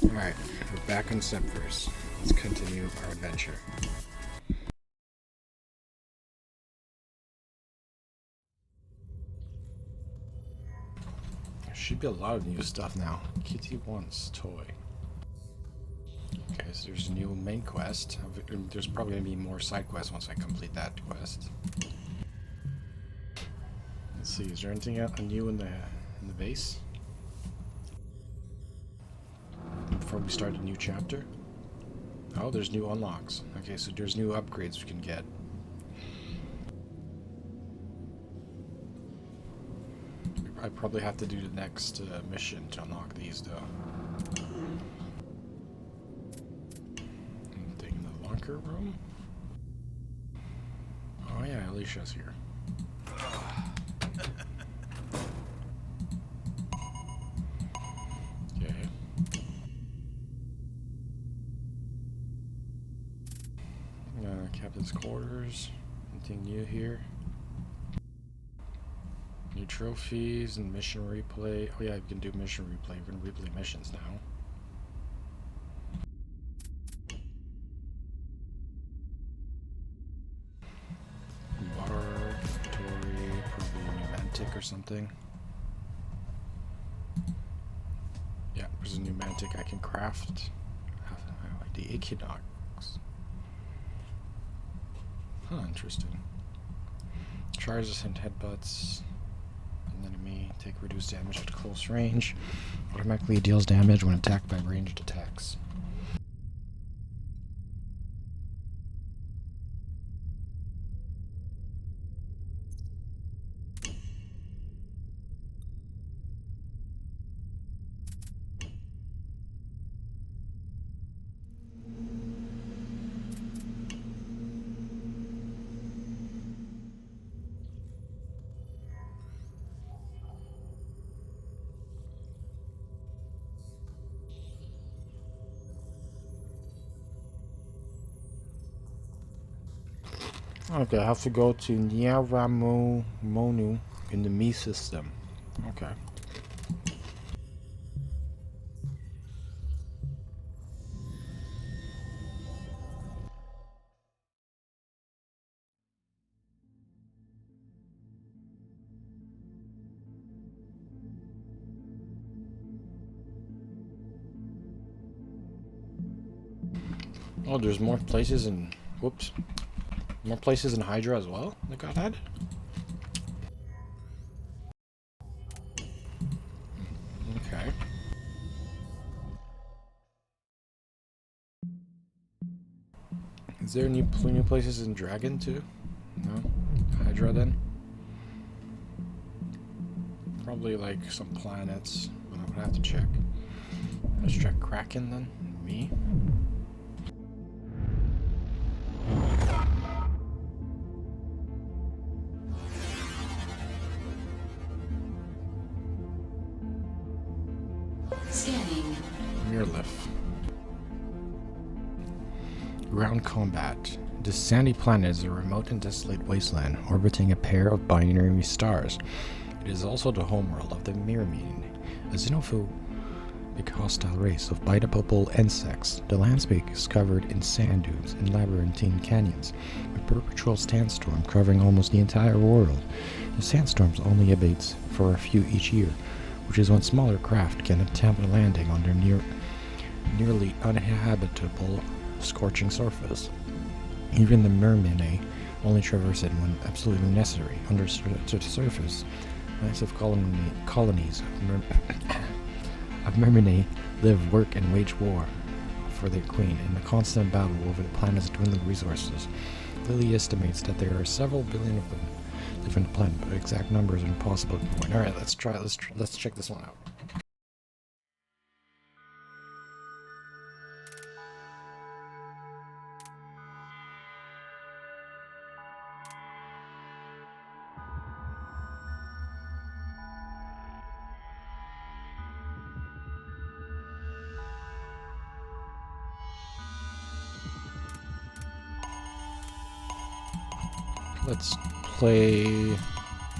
Alright, we're back on Subverse. Let's continue our adventure. There should be a lot of new stuff now. Kitty wants toy. Okay, so there's a new main quest. There's probably going to be more side quests once I complete that quest. Let's see, is there anything new in the base? Before we start a new chapter? Oh, there's new unlocks. Okay, so there's new upgrades we can get. I probably have to do the next mission to unlock these, though. Anything in the locker room? Oh yeah, Alicia's here. Okay. Captain's quarters. Anything new here? New trophies and mission replay. Oh yeah, we can do mission replay. We're gonna replay missions now. Laboratory, probably a new mantic or something. Yeah, there's a new mantic I can craft. I like the Equinox. Huh, interesting. Charges and headbutts. An enemy take reduced damage at close range. Automatically deals damage when attacked by ranged attacks. Okay, I have to go to Monu in the Me system. Okay. Oh, there's more places in... Whoops. More places in Hydra as well that got added? Okay. Is there new places in Dragon too? No? Hydra then? Probably like some planets, but I would have to check. Let's check Kraken then. Me? Scanning. Mirliff. Ground combat. This sandy planet is a remote and desolate wasteland orbiting a pair of binary stars. It is also the homeworld of the Myrmidon, a xenophobic hostile race of bipedal insects. The landscape is covered in sand dunes and labyrinthine canyons, with perpetual sandstorm covering almost the entire world. The sandstorms only abates for a few each year, which is when smaller craft can attempt a landing on their nearly uninhabitable scorching surface. Even the mermen only traverse it when absolutely necessary. Under the surface, massive colonies of mermen live, work, and wage war for their queen in a constant battle over the planet's dwindling resources. Lily estimates that there are several billion of them live on the planet, but exact numbers are impossible to point. Alright, let's check this one out.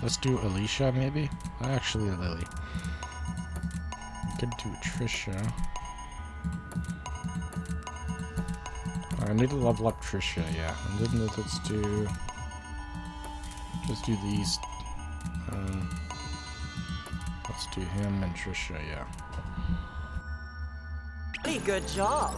Let's do Alicia maybe? Actually Lily. We could do Trisha. I need to level up Trisha, yeah. And then let's do these. Let's do him and Trisha, yeah. Hey, good job.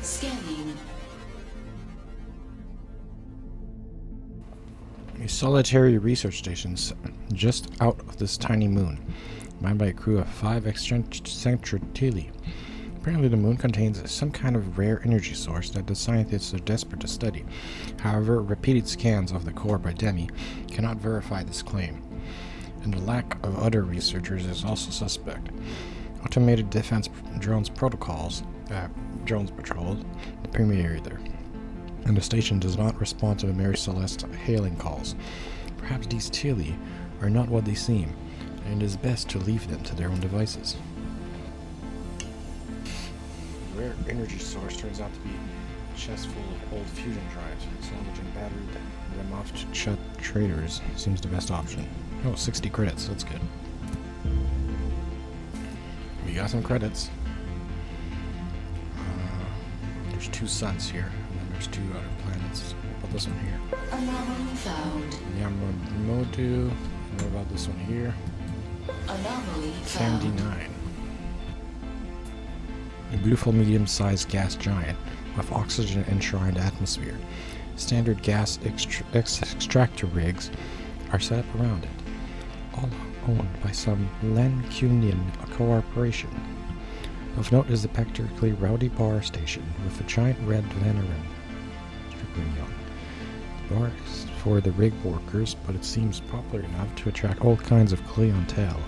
Scanning. A solitary research station just out of this tiny moon, manned by a crew of 5 eccentrically. Apparently the moon contains some kind of rare energy source that the scientists are desperate to study. However, repeated scans of the core by Demi cannot verify this claim, and the lack of other researchers is also suspect. Automated defense drones patrol the premiere there, and the station does not respond to the Mary Celeste hailing calls. Perhaps these Tilly are not what they seem, and it is best to leave them to their own devices. The rare energy source turns out to be a chest full of old fusion drives. Salvaging battered them off to shut traders seems the best option. Oh, 60 credits, that's good. We got some credits. There's 2 suns here, and then there's 2 other planets. We'll put this one here. Anomaly found. Yamamoto. What about this one here? Anomaly found. 79. A beautiful medium-sized gas giant with oxygen enshrined atmosphere. Standard gas extractor rigs are set up around it, all owned by some Lancunian corporation. Of note is the particularly rowdy bar station with a giant red lantern. Strictly young. The bar is for the rig workers, but it seems popular enough to attract all kinds of clientele.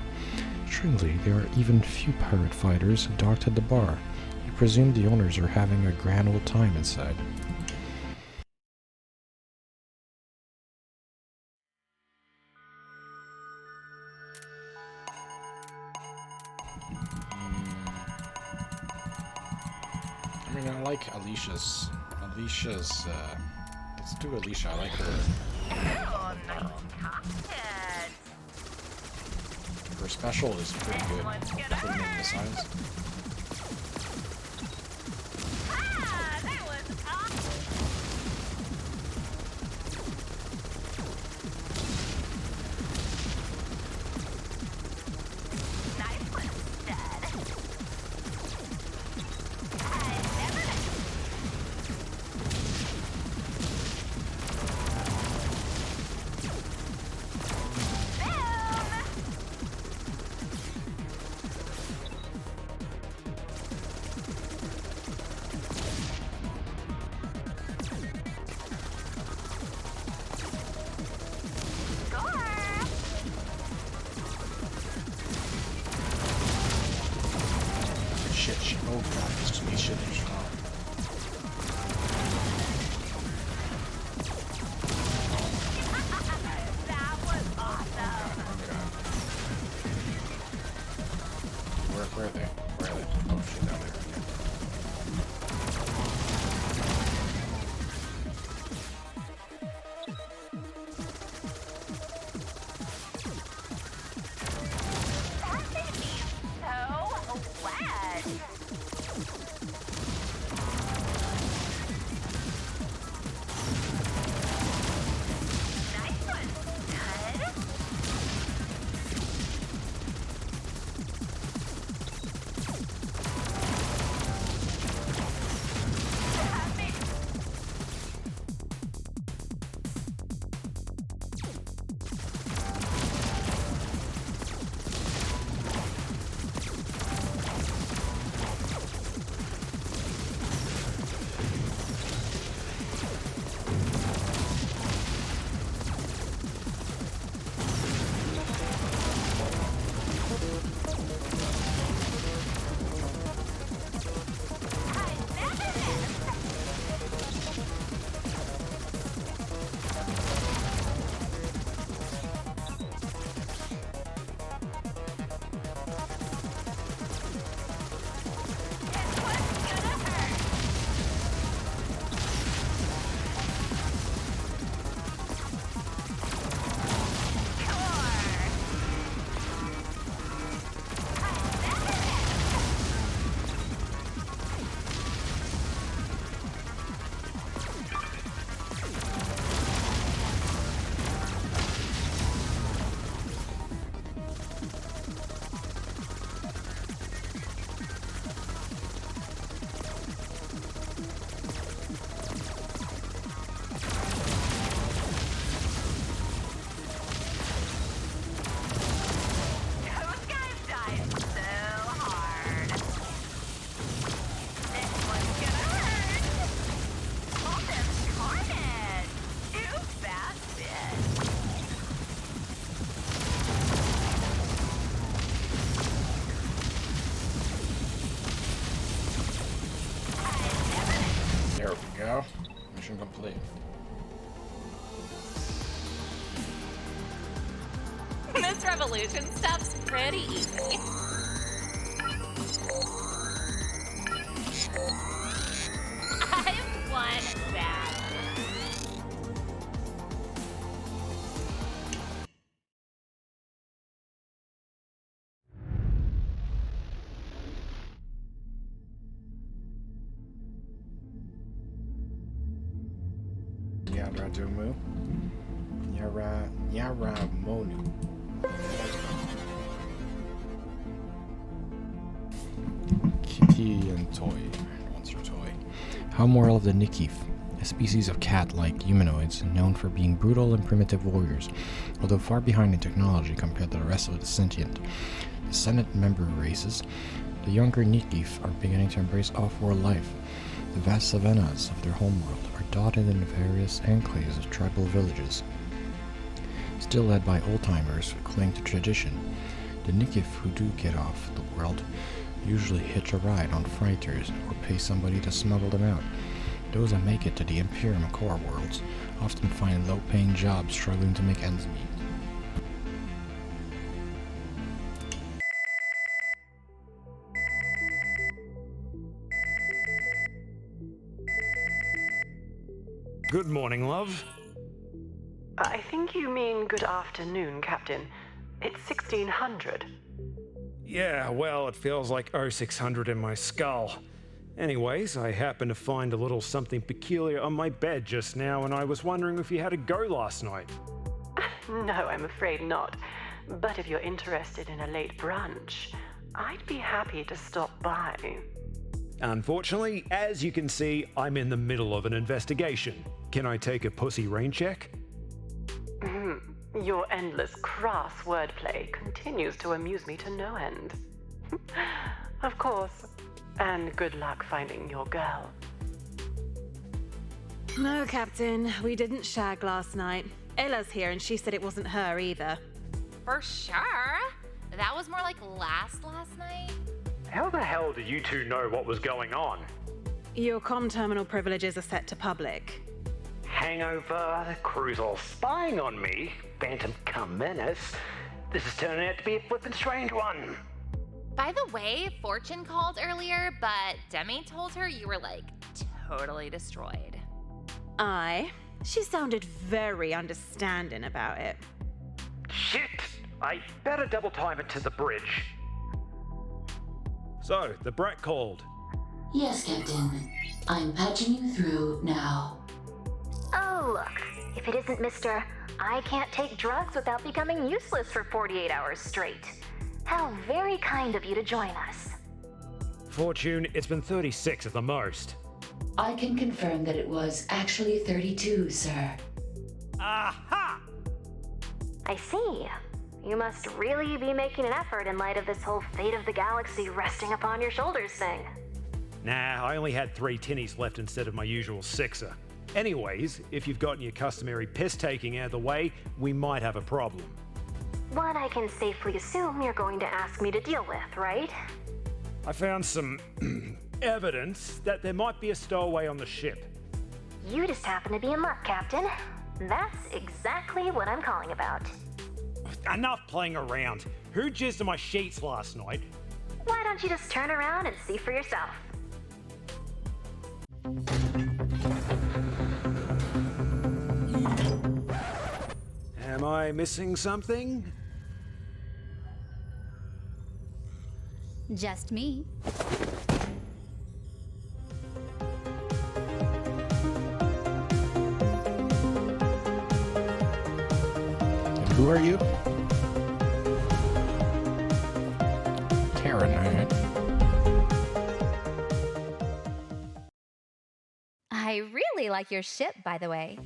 Strangely, there are even few pirate fighters docked at the bar. You presume the owners are having a grand old time inside. I mean, I like Alicia's, let's do Alicia, I like her. Her special is pretty good for being the size. Oh god, this to me shit is strong. That was awesome. Oh god. Where are they? Where are they? Oh shit, down there. That made me so wet. This revolution stuff's pretty easy. I'm one bad. Yaradumu. Yaramonu. Kitty and toy. Monster toy. How moral of the Nikif, a species of cat-like humanoids known for being brutal and primitive warriors, although far behind in technology compared to the rest of the sentient descendant member races. The younger Nikif are beginning to embrace off-world life. The vast savannas of their homeworld are dotted in various enclaves of tribal villages, still led by old-timers who cling to tradition. The Nikif who do get off the world usually hitch a ride on freighters or pay somebody to smuggle them out. Those that make it to the Imperium core worlds often find low-paying jobs struggling to make ends meet. Good morning, love. I think you mean good afternoon, Captain. It's 1600. Yeah, well, it feels like 0600 in my skull. Anyways, I happened to find a little something peculiar on my bed just now, and I was wondering if you had a go last night. No, I'm afraid not. But if you're interested in a late brunch, I'd be happy to stop by. Unfortunately, as you can see, I'm in the middle of an investigation. Can I take a pussy rain check? Your endless crass wordplay continues to amuse me to no end. Of course. And good luck finding your girl. No, Captain, we didn't shag last night. Ella's here and she said it wasn't her either. For sure. That was more like last night. How the hell did you two know what was going on? Your comm terminal privileges are set to public. Hangover, the crew's all spying on me, Phantom cum menace. This is turning out to be a flippin' strange one. By the way, Fortune called earlier, but Demi told her you were like totally destroyed. She sounded very understanding about it. Shit! I better double time it to the bridge. So, the brat called. Yes, Captain. I'm patching you through now. Oh, look. If it isn't Mr. I can't take drugs without becoming useless for 48 hours straight. How very kind of you to join us. Fortune, it's been 36 at the most. I can confirm that it was actually 32, sir. Aha! I see. You must really be making an effort in light of this whole fate of the galaxy resting upon your shoulders thing. Nah, I only had 3 tinnies left instead of my usual 6er. Anyways, if you've gotten your customary piss-taking out of the way, we might have a problem. One I can safely assume you're going to ask me to deal with, right? I found some evidence that there might be a stowaway on the ship. You just happen to be in luck, Captain. That's exactly what I'm calling about. Enough playing around. Who jizzed on my sheets last night? Why don't you just turn around and see for yourself? Am I missing something? Just me. And who are you? Taron, alright. I really like your ship, by the way.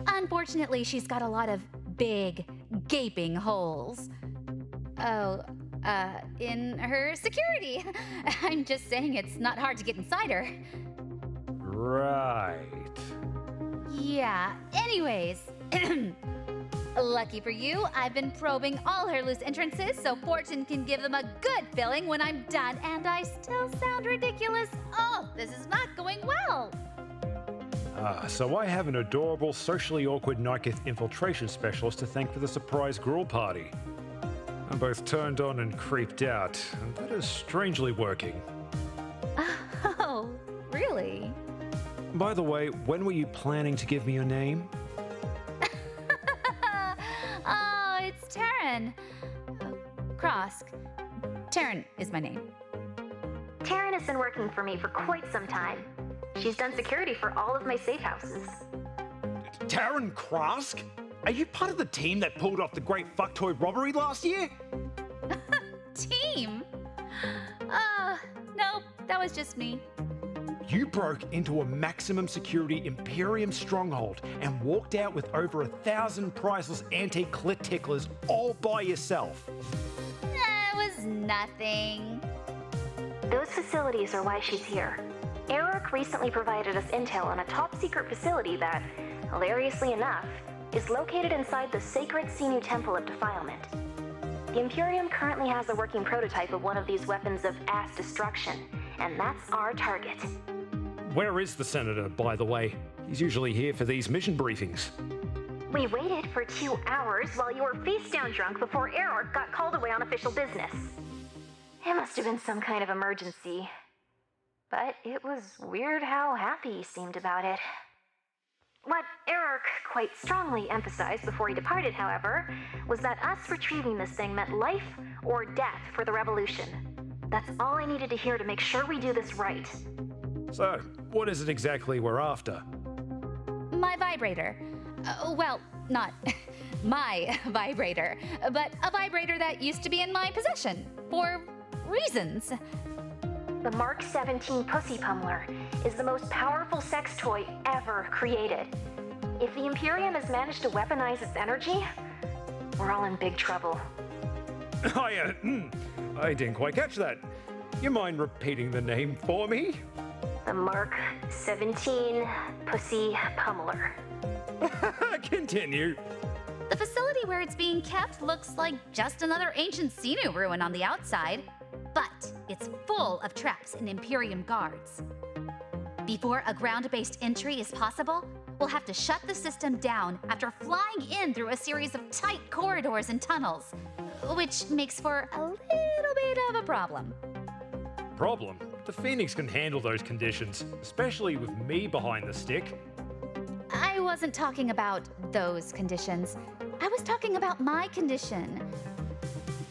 Unfortunately, she's got a lot of big, gaping holes. In her security. I'm just saying it's not hard to get inside her. Right. Yeah, anyways. Lucky for you, I've been probing all her loose entrances so Fortune can give them a good filling when I'm done, and I still sound ridiculous. Oh, this is not going well. So I have an adorable, socially awkward Niketh infiltration specialist to thank for the surprise gruel party. I'm both turned on and creeped out, and that is strangely working. Oh, really? By the way, when were you planning to give me your name? Oh, it's Taron. Krosk. Taron is my name. Taron has been working for me for quite some time. She's done security for all of my safe houses. Taron Krask? Are you part of the team that pulled off the great fucktoy robbery last year? Team? Nope, that was just me. You broke into a maximum security Imperium stronghold and walked out with over 1,000 priceless antique clit ticklers all by yourself. It was nothing. Those facilities are why she's here. Eric recently provided us intel on a top-secret facility that, hilariously enough, is located inside the sacred Sinu Temple of Defilement. The Imperium currently has a working prototype of one of these weapons of ass destruction, and that's our target. Where is the Senator, by the way? He's usually here for these mission briefings. We waited for 2 hours while you were face-down drunk before Eric got called away on official business. It must have been some kind of emergency. But it was weird how happy he seemed about it. What Eric quite strongly emphasized before he departed, however, was that us retrieving this thing meant life or death for the Revolution. That's all I needed to hear to make sure we do this right. So, what is it exactly we're after? My vibrator. Well, not my vibrator, but a vibrator that used to be in my possession. For reasons. The Mark 17 Pussy Pummeler is the most powerful sex toy ever created. If the Imperium has managed to weaponize its energy, we're all in big trouble. I didn't quite catch that. You mind repeating the name for me? The Mark 17 Pussy Pummeler. Continue. The facility where it's being kept looks like just another ancient Sinu ruin on the outside, but it's full of traps and Imperium guards. Before a ground-based entry is possible, we'll have to shut the system down after flying in through a series of tight corridors and tunnels, which makes for a little bit of a problem. Problem? The Phoenix can handle those conditions, especially with me behind the stick. I wasn't talking about those conditions. I was talking about my condition.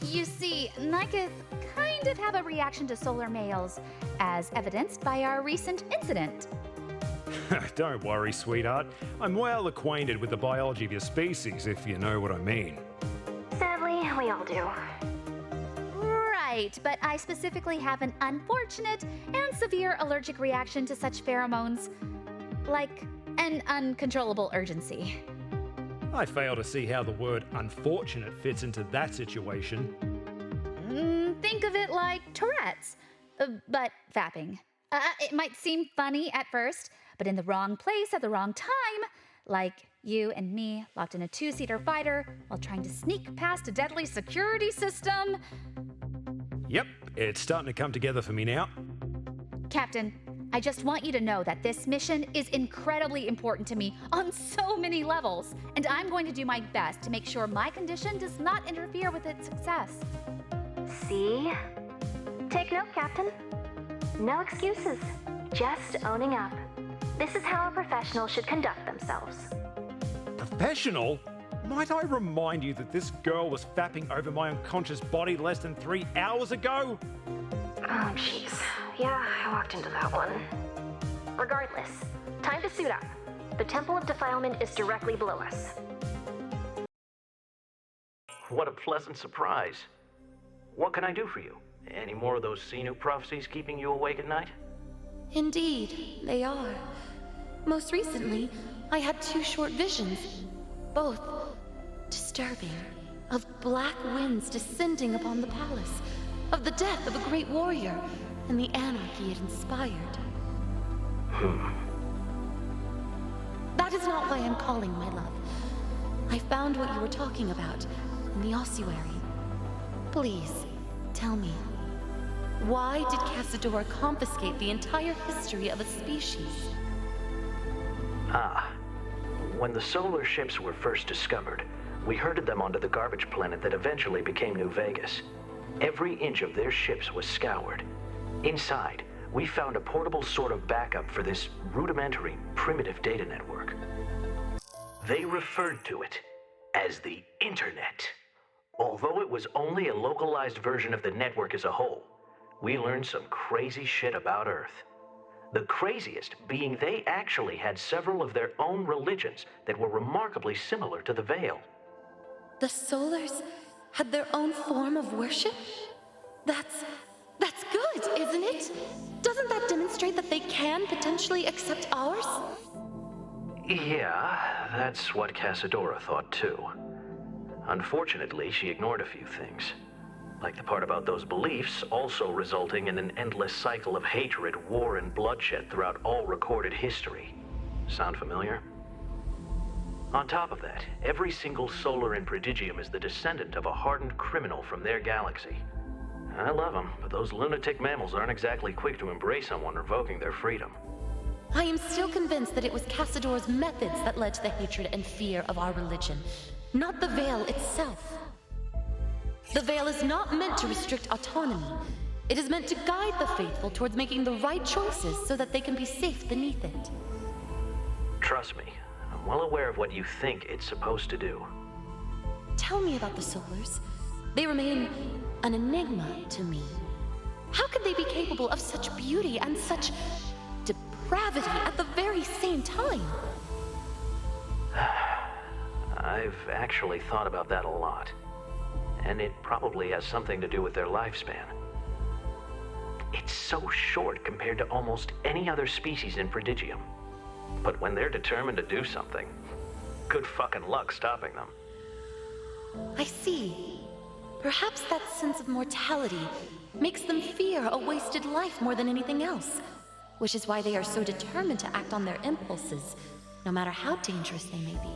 You see, Niketh kind of have a reaction to solar males, as evidenced by our recent incident. Don't worry, sweetheart. I'm well acquainted with the biology of your species, if you know what I mean. Sadly, we all do. Right, but I specifically have an unfortunate and severe allergic reaction to such pheromones, like an uncontrollable urgency. I fail to see how the word unfortunate fits into that situation. Think of it like Tourette's, but fapping. It might seem funny at first, but in the wrong place at the wrong time, like you and me locked in a two-seater fighter while trying to sneak past a deadly security system. Yep, it's starting to come together for me now. Captain, I just want you to know that this mission is incredibly important to me on so many levels, and I'm going to do my best to make sure my condition does not interfere with its success. See? Take note, Captain. No excuses, just owning up. This is how a professional should conduct themselves. Professional? Might I remind you that this girl was fapping over my unconscious body less than 3 hours ago? Oh, jeez. Yeah, I walked into that one. Regardless, time to suit up. The Temple of Defilement is directly below us. What a pleasant surprise. What can I do for you? Any more of those Sinu prophecies keeping you awake at night? Indeed, they are. Most recently, I had 2 short visions, both disturbing, of black winds descending upon the palace, of the death of a great warrior, and the anarchy it inspired. That is not why I'm calling, my love. I found what you were talking about in the ossuary. Please, tell me, why did Cassador confiscate the entire history of a species? Ah. When the solar ships were first discovered, we herded them onto the garbage planet that eventually became New Vegas. Every inch of their ships was scoured. Inside, we found a portable sort of backup for this rudimentary, primitive data network. They referred to it as the Internet. Although it was only a localized version of the network as a whole, we learned some crazy shit about Earth. The craziest being they actually had several of their own religions that were remarkably similar to the Veil. The Solars had their own form of worship? That's good, isn't it? Doesn't that demonstrate that they can potentially accept ours? Yeah, that's what Casadora thought too. Unfortunately, she ignored a few things. Like the part about those beliefs also resulting in an endless cycle of hatred, war, and bloodshed throughout all recorded history. Sound familiar? On top of that, every single solar in Prodigium is the descendant of a hardened criminal from their galaxy. I love them, but those lunatic mammals aren't exactly quick to embrace someone revoking their freedom. I am still convinced that it was Casadora's methods that led to the hatred and fear of our religion, not the Veil itself. The Veil is not meant to restrict autonomy. It is meant to guide the faithful towards making the right choices so that they can be safe beneath it. Trust me, I'm well aware of what you think it's supposed to do. Tell me about the Solars. They remain an enigma to me. How could they be capable of such beauty and such depravity at the very same time? I've actually thought about that a lot. And it probably has something to do with their lifespan. It's so short compared to almost any other species in Prodigium. But when they're determined to do something, good fucking luck stopping them. I see. Perhaps that sense of mortality makes them fear a wasted life more than anything else, which is why they are so determined to act on their impulses, no matter how dangerous they may be.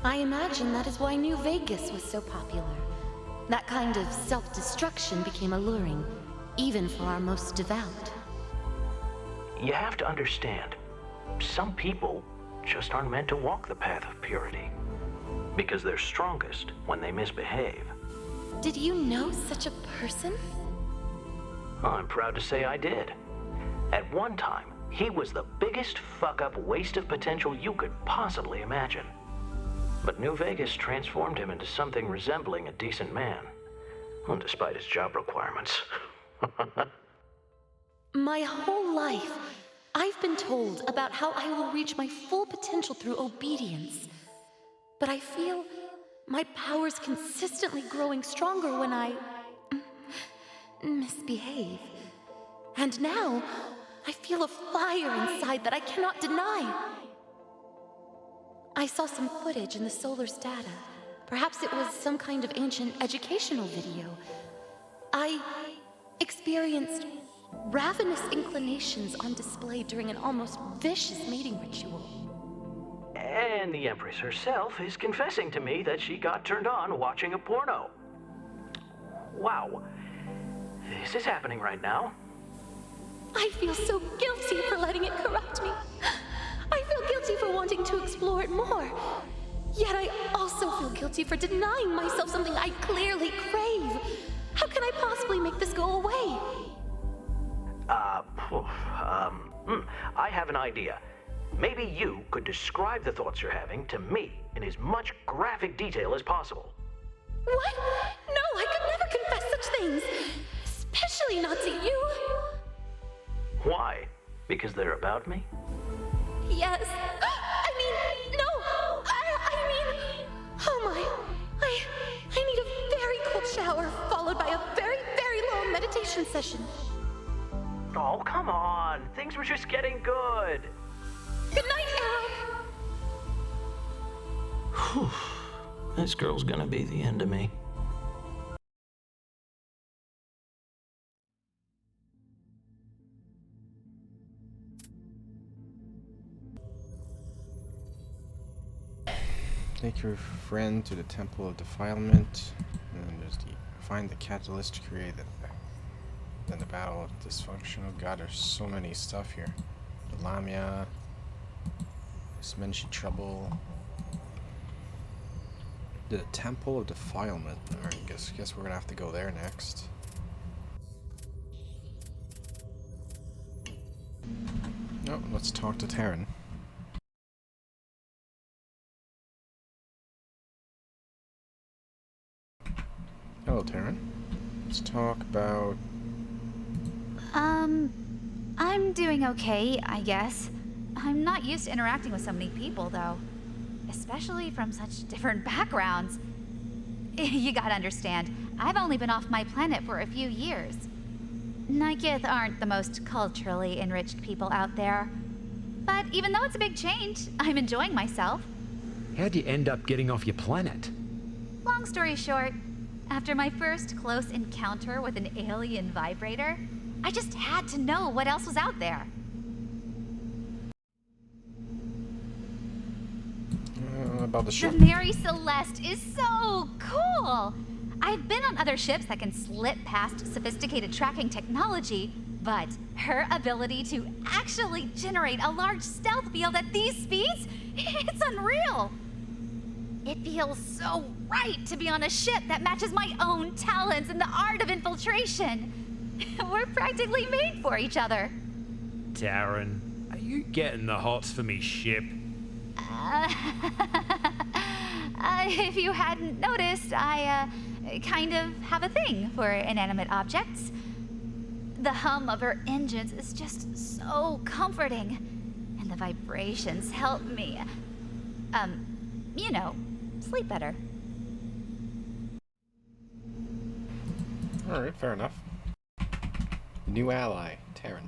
I imagine that is why New Vegas was so popular. That kind of self-destruction became alluring, even for our most devout. You have to understand, some people just aren't meant to walk the path of purity. Because they're strongest when they misbehave. Did you know such a person? I'm proud to say I did. At one time, he was the biggest fuck-up waste of potential you could possibly imagine. But New Vegas transformed him into something resembling a decent man. Well, despite his job requirements. My whole life, I've been told about how I will reach my full potential through obedience. But I feel my powers consistently growing stronger when I misbehave. And now, I feel a fire inside that I cannot deny. I saw some footage in the Solar's data. Perhaps it was some kind of ancient educational video. I experienced ravenous inclinations on display during an almost vicious mating ritual. And the Empress herself is confessing to me that she got turned on watching a porno. Wow. Is this happening right now? I feel so guilty for letting it corrupt me. I feel guilty for wanting to explore it more. Yet I also feel guilty for denying myself something I clearly crave. How can I possibly make this go away? I have an idea. Maybe you could describe the thoughts you're having to me in as much graphic detail as possible. What? No, I could never confess such things. Especially not to you. Why? Because they're about me? Yes. I mean, no. I mean, oh my. I need a very cold shower followed by a very, very long meditation session. Oh, come on. Things were just getting good. Good night, Whew. This girl's gonna be the end of me. Take your friend to the Temple of Defilement, and find the catalyst to create it. Then the Battle of Dysfunction. Oh god, there's so many stuff here. The Lamia. Mention trouble. The Temple of Defilement. Alright, guess we're gonna have to go there next. Oh, let's talk to Taron. Hello, Taron. Let's talk about... I'm doing okay, I guess. I'm not used to interacting with so many people, though. Especially from such different backgrounds. You gotta understand, I've only been off my planet for a few years. Nikith aren't the most culturally enriched people out there. But even though it's a big change, I'm enjoying myself. How'd you end up getting off your planet? Long story short, after my first close encounter with an alien vibrator, I just had to know what else was out there. About the ship. The Mary Celeste is so cool! I've been on other ships that can slip past sophisticated tracking technology, but her ability to actually generate a large stealth field at these speeds, it's unreal! It feels so right to be on a ship that matches my own talents in the art of infiltration. We're practically made for each other. Taron, are you getting the hots for me ship? If you hadn't noticed, I kind of have a thing for inanimate objects. The hum of her engines is just so comforting, and the vibrations help me, you know, sleep better. Alright, fair enough. New ally, Taron.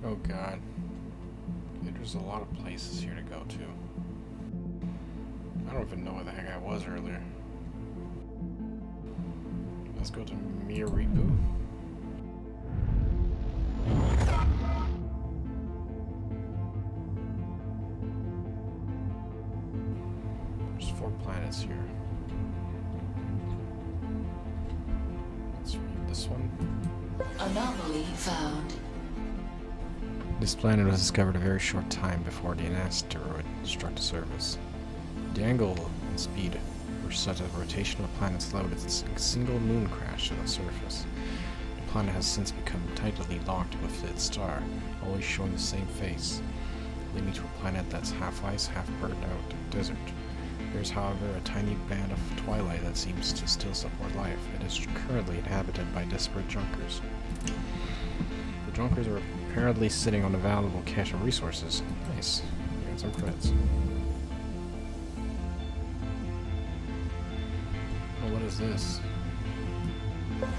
Oh god. There's a lot of places here to go to. I don't even know where the heck I was earlier. Let's go to Miribu. There's 4 planets here. Let's read this one. Anomaly found. This planet was discovered a very short time before the asteroid struck the surface. The angle and speed were such that the rotation of the planet slowed its single moon crash to the surface. The planet has since become tightly locked with its star, always showing the same face, leading to a planet that's half ice, half burned out desert. There is, however, a tiny band of twilight that seems to still support life. It is currently inhabited by desperate junkers. The junkers are apparently sitting on a valuable cache of resources. Nice. We got some credits. Oh, what is this?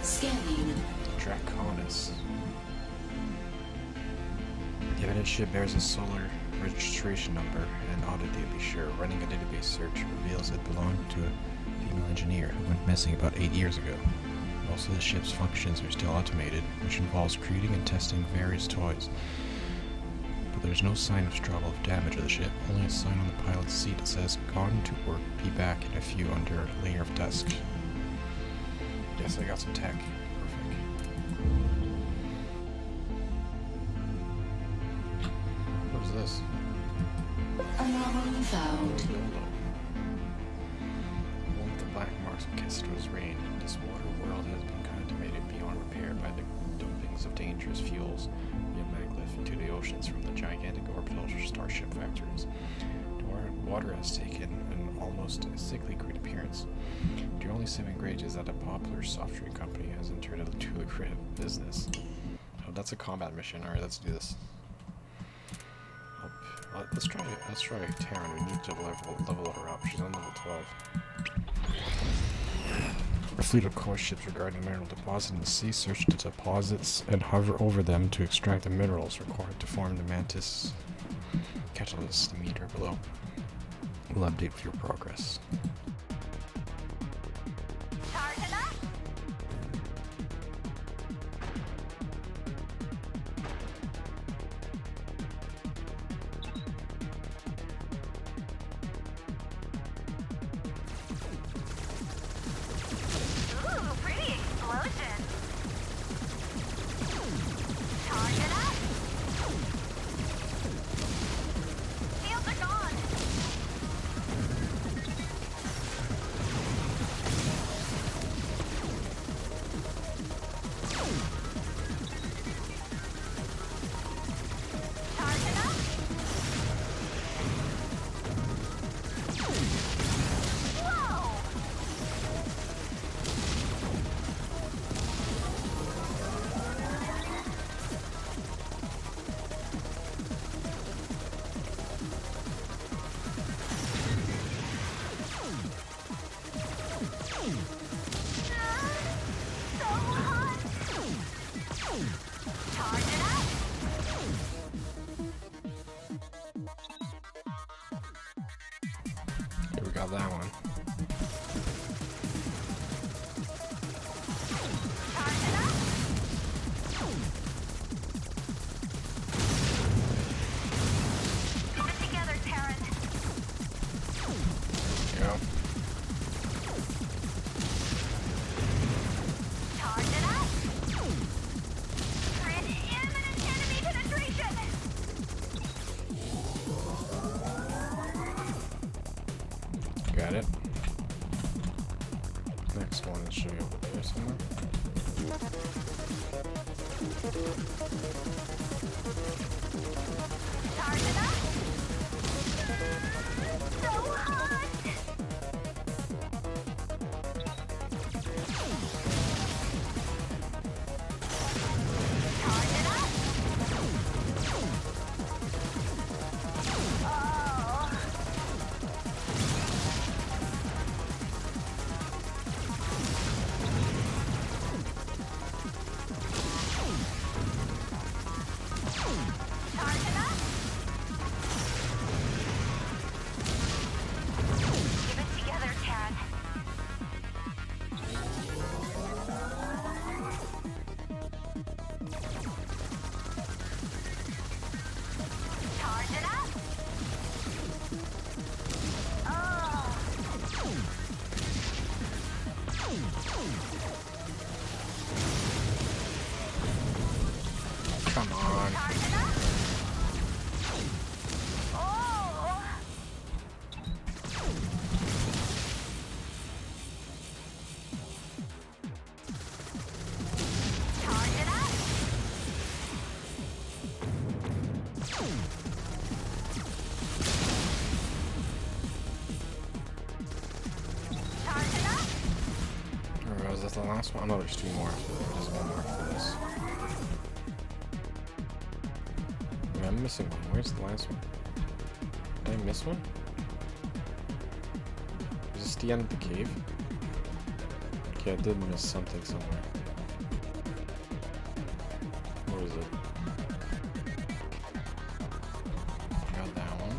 Scanning. Draconis. The evidence ship bears a solar registration number and audit to be sure. Running a database search reveals it belonged to a female engineer who went missing about 8 years ago. Most of the ship's functions are still automated, which involves creating and testing various toys. But there's no sign of struggle of damage of the ship, only a sign on the pilot's seat that says, "Gone to work, be back in a few," under a layer of dust. Guess I got some tech. Perfect. What is this? Anomaly found. One of the black marks of Kestro's reign, this water world has been contaminated beyond repair by the dumpings of dangerous fuels via maglev into the oceans from the gigantic orbital starship factories. The water has taken an almost sickly green appearance. The only saving grace is that a popular soft drink company has entered into the lucrative business. Oh, that's a combat mission. Alright, let's do this. Let's try Taron. We need to level her up. She's on level 12. A fleet of core ships regarding mineral deposits in the sea search the deposits and hover over them to extract the minerals required to form the mantis catalyst meter below. We'll update with your progress. Here we got that one. Keep it together, Taron. Yeah. Charge it up. We're in imminent enemy penetration. Got it. Next one should be over there somewhere. Charge it up. So hot. Charge it up. Oh. Charge it up. Keep it together, Taron. Charge it up. Oh. Come on. Charge it up. Oh. Charge it up. Charge it up. Or was this the last one? Oh, there's two more. There's one more for this. Wait, I'm missing one. Where's the last one? Did I miss one? Is this the end of the cave? Okay, I did miss something somewhere. What is it? Got that one.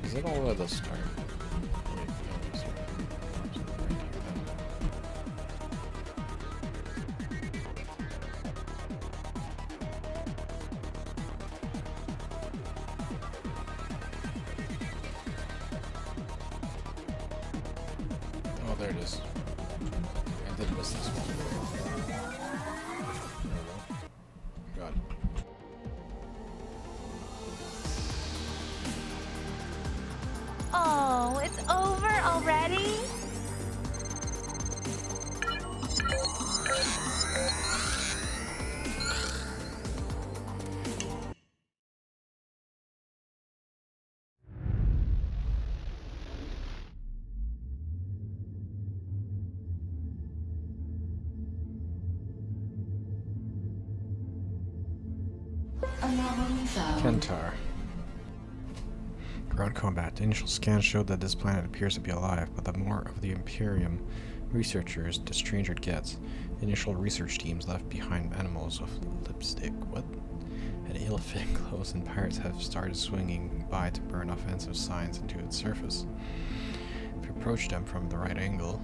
Is it all at the start? Wait, no, sorry. Right here, that one. Oh, there it is. I did miss this one. There we go. Got it. Oh, it's over already? Anomaly found. Kentar. Ground combat. Initial scans showed that this planet appears to be alive, but the more of the Imperium researchers, the stranger it gets. Initial research teams left behind animals of lipstick. What? And ill-fitting clothes, and pirates have started swinging by to burn offensive signs into its surface. If you approach them from the right angle,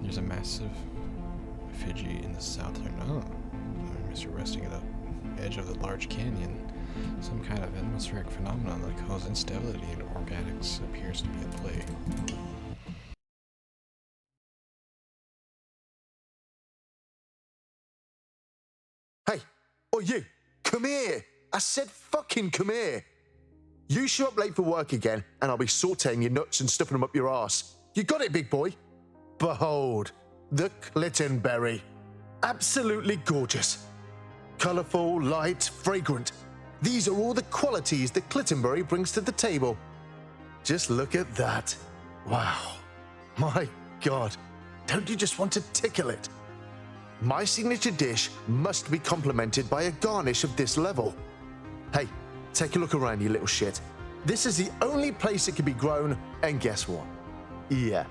there's a massive effigy in the southern. Mr. resting at the edge of the large canyon. Some kind of atmospheric phenomenon that causes instability in organics appears to be at play. Hey, you, come here. I said fucking come here. You show up late for work again, and I'll be sauteing your nuts and stuffing them up your ass. You got it, big boy? Behold, the Clittenberry. Absolutely gorgeous. Colourful, light, fragrant. These are all the qualities the Clittenberry brings to the table. Just look at that. Wow. My God. Don't you just want to tickle it? My signature dish must be complemented by a garnish of this level. Hey, take a look around, you little shit. This is the only place it can be grown, and guess what? Yeah.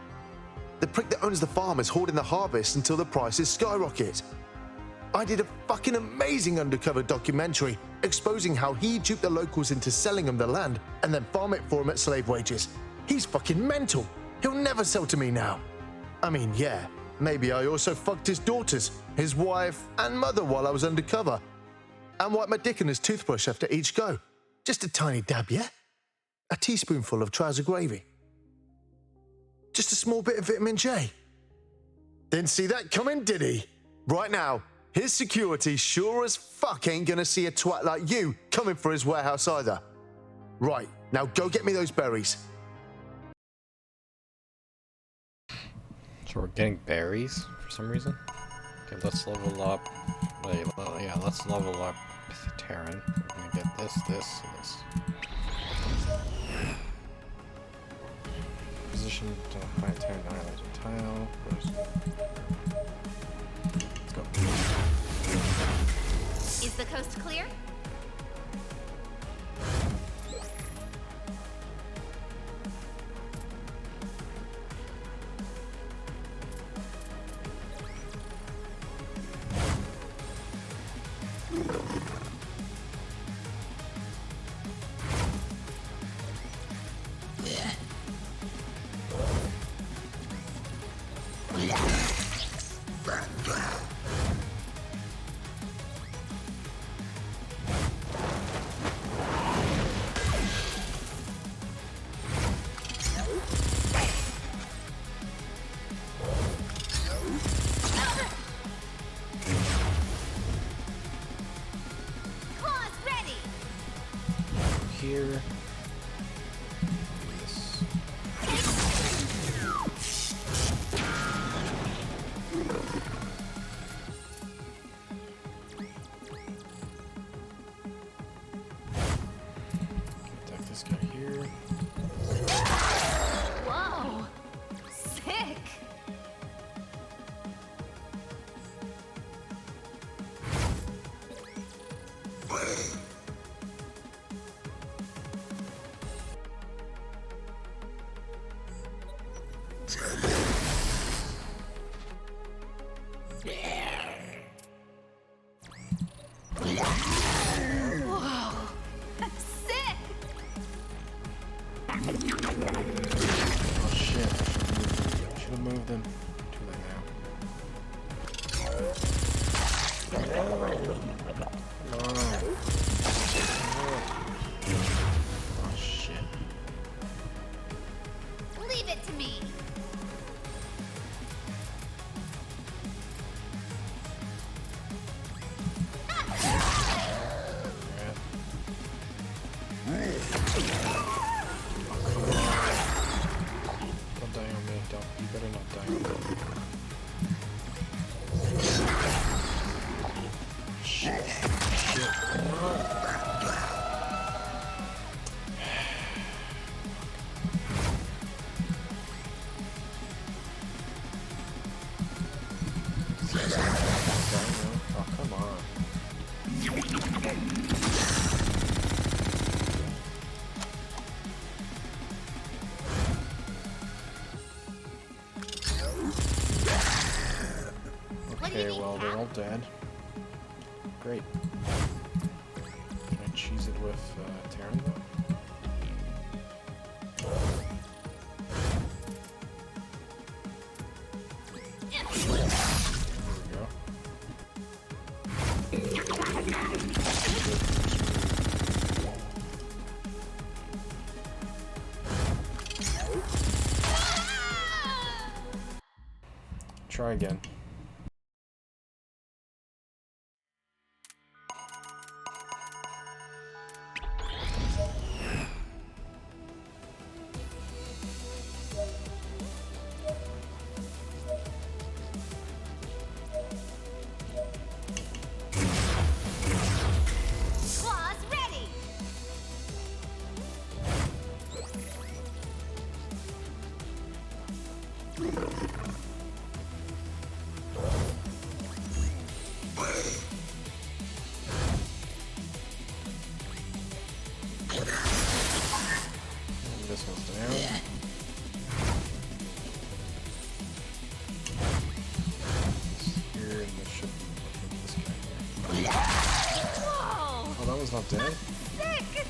The prick that owns the farm is hoarding the harvest until the prices skyrocket. I did a fucking amazing undercover documentary exposing how he duped the locals into selling him the land and then farm it for him at slave wages. He's fucking mental. He'll never sell to me now. I mean, yeah, maybe I also fucked his daughters, his wife, and mother while I was undercover. And wiped my dick in his toothbrush after each go. Just a tiny dab, yeah? A teaspoonful of trouser gravy. Just a small bit of vitamin J. Didn't see that coming, did he? Right now, his security sure as fuck ain't gonna see a twat like you coming for his warehouse either. Right, now go get me those berries. So we're getting berries for some reason? Okay, let's level up. Wait, well, yeah, let's level up Taron. We're gonna get this, and this. Position to planetary annihilator tile. Let's go. Is the coast clear? Here. Attack this guy here. Whoa! Sick! You better not die. dead. Great. Can I cheese it with Taron though? There we go. Try again. Claws ready! And this one's down. Here, and this should be this guy here. Whoa! Oh, that one's not dead? Sick!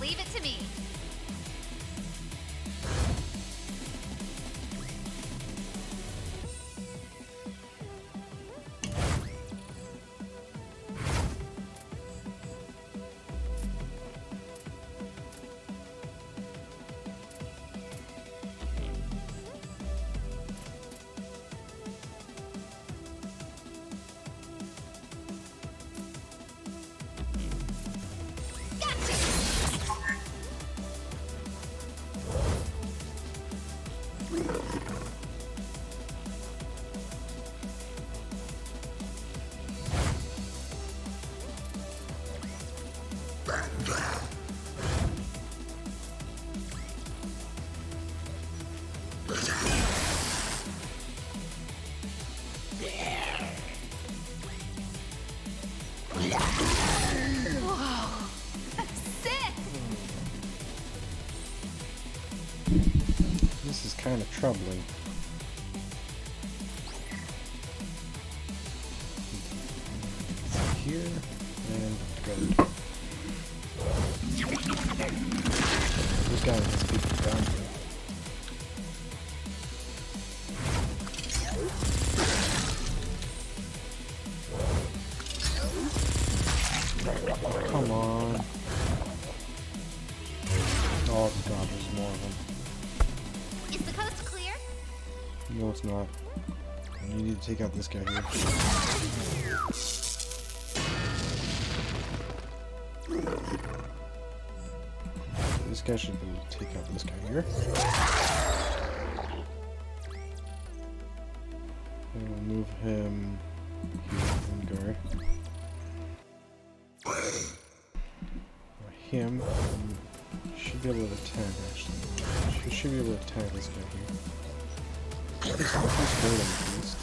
Leave it to me. This is kind of troubling. Here and good. This guy has people down here. Come on. Oh god, there's more of them. Is the coast clear? No, it's not. You need to take out this guy here. This guy should be able to take out this guy here. And we'll move him here and guard. Him should be able to attack actually. She should be able to attack this guy here. Let's hurt him at least.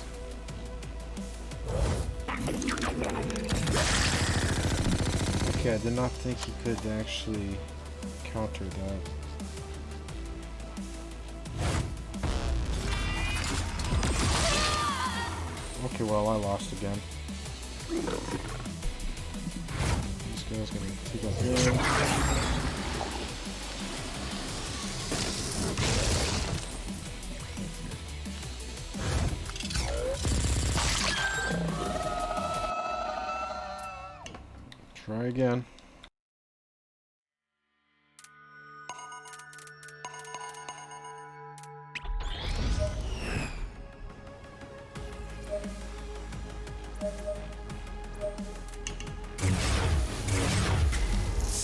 Okay, I did not think he could actually counter that. Okay, well, I lost again. This guy's gonna take out him. Try again.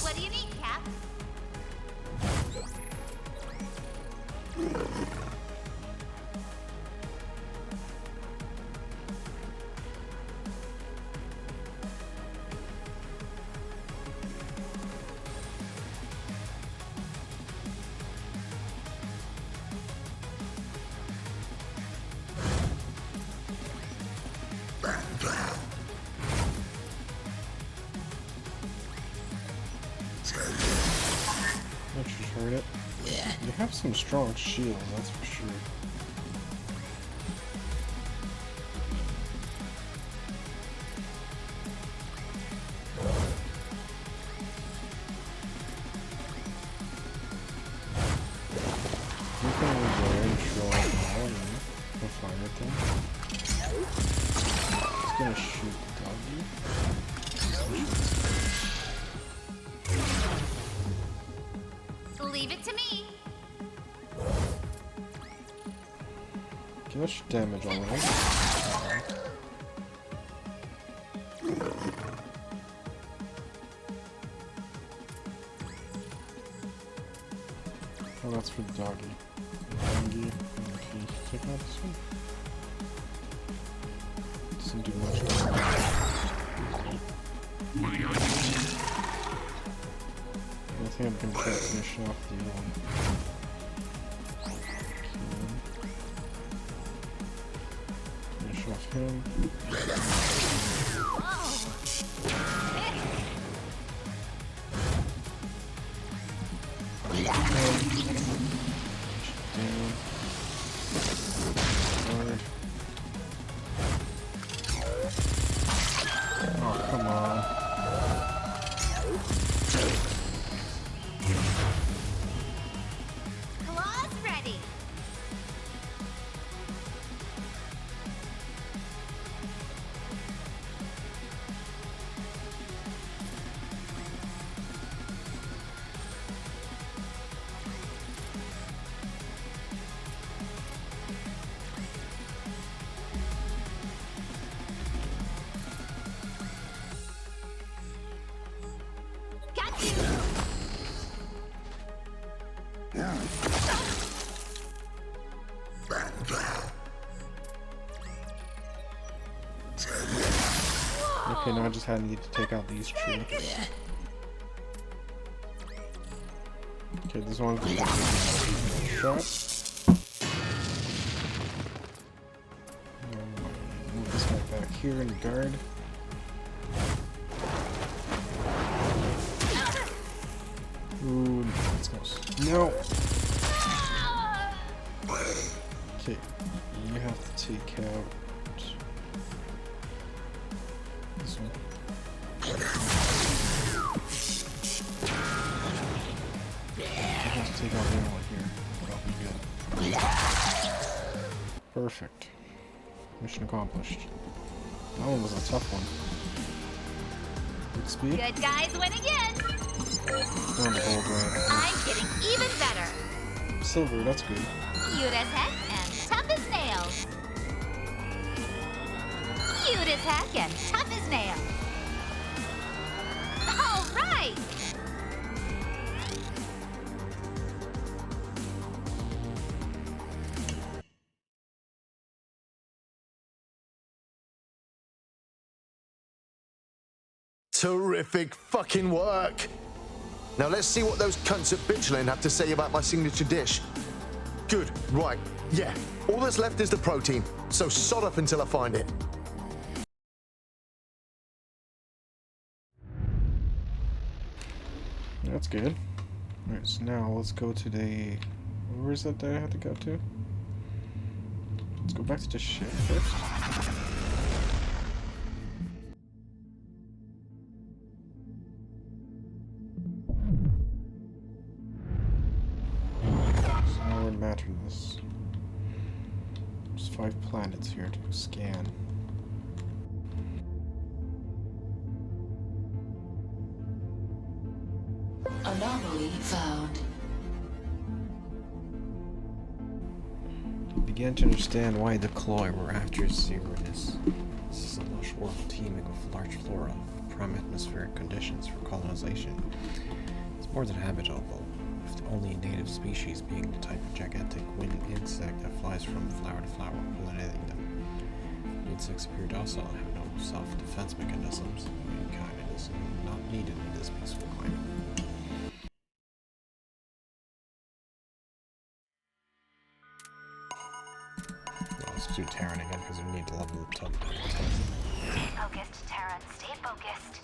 What do you need, Cap? That should hurt it. You have some strong shields, that's for sure. You can go and throw it all in the fire thing. It's gonna shoot the doggy. Leave it to me. Okay, that should damage all right. Oh, that's for the doggy. Doggy. Okay, take out this one. Doesn't do much damage. I think I'm gonna try to finish off the other one. Okay. Finish off him. Down. Forward. Oh, come on. Claws ready. Got you. Okay, now I just need to take out these two. Okay, this one's gonna get shot. Move this guy back here and guard. Ooh, that's close. No! Okay, you have to take out this one. I have to take out the other one here. That'll be good. Perfect. Mission accomplished. That one was a tough one. XP? Good guys win again. Down the gold right. I'm getting even better. Silver, that's good. Cute as heck and tough as nails. Cute as heck and tough as nails. All right. Terrific fucking work! Now let's see what those cunts at Bitchland have to say about my signature dish. Good, right, yeah. All that's left is the protein, so sod off until I find it. That's good. Alright, so now let's go to the... Where is that I have to go to? Let's go back to the ship first. So now we're in Maternus. There's 5 planets here to scan. Anomaly found. Began to understand why the Cloy were after Cyrus. This is a lush world teeming with large flora, prime atmospheric conditions for colonization. It's more than habitable, with the only native species being the type of gigantic winged insect that flies from flower to flower, pollinating them. The insects appear docile and have no self-defense mechanisms. Mankind is not needed in this peaceful climate. Let's do Taron again because we need to level the top. Stay focused, Taron. Stay focused.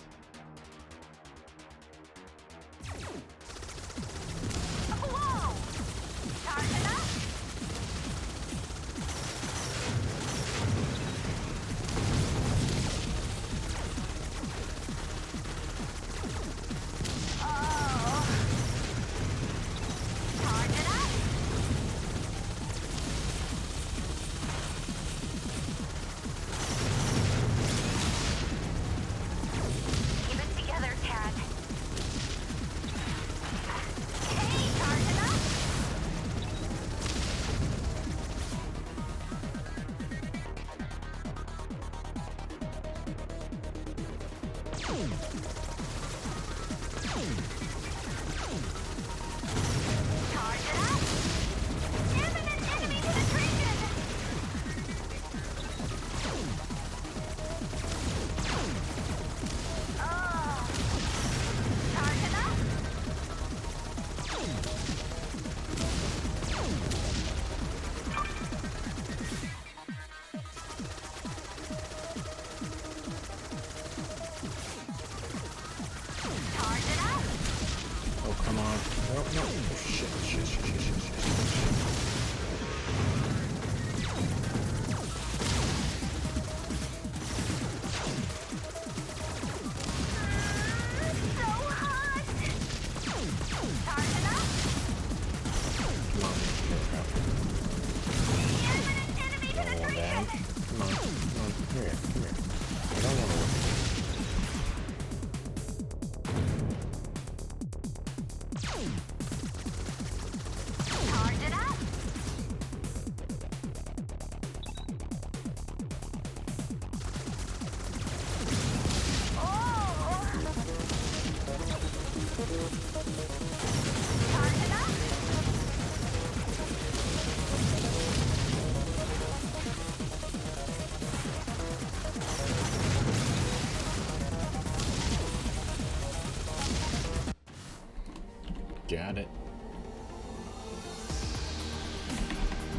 Got it.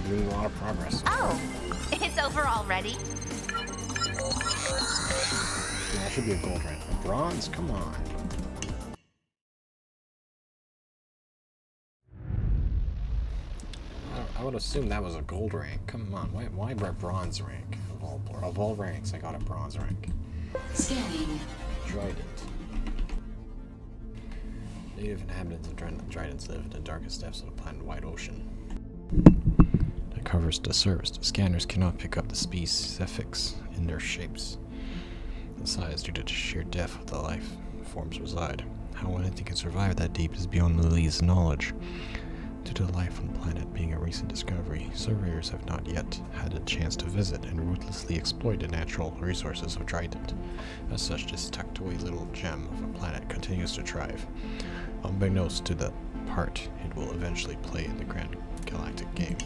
Doing a lot of progress. Oh, it's over already? Yeah, that should be a gold rank. A bronze? Come on. I would assume that was a gold rank. Come on, why bronze rank? Of all ranks, I got a bronze rank. Scanning. Trident. Native inhabitants of Tridents live in the darkest depths of the planet Wide Ocean. That covers the surface. The scanners cannot pick up the specifics in their shapes and size due to the sheer depth of the life forms reside. How anything can survive that deep is beyond Lily's knowledge. Due to life on the planet being a recent discovery, surveyors have not yet had a chance to visit and ruthlessly exploit the natural resources of Trident. As such, this tucked away little gem of a planet continues to thrive, unbeknownst to the part it will eventually play in the grand galactic game.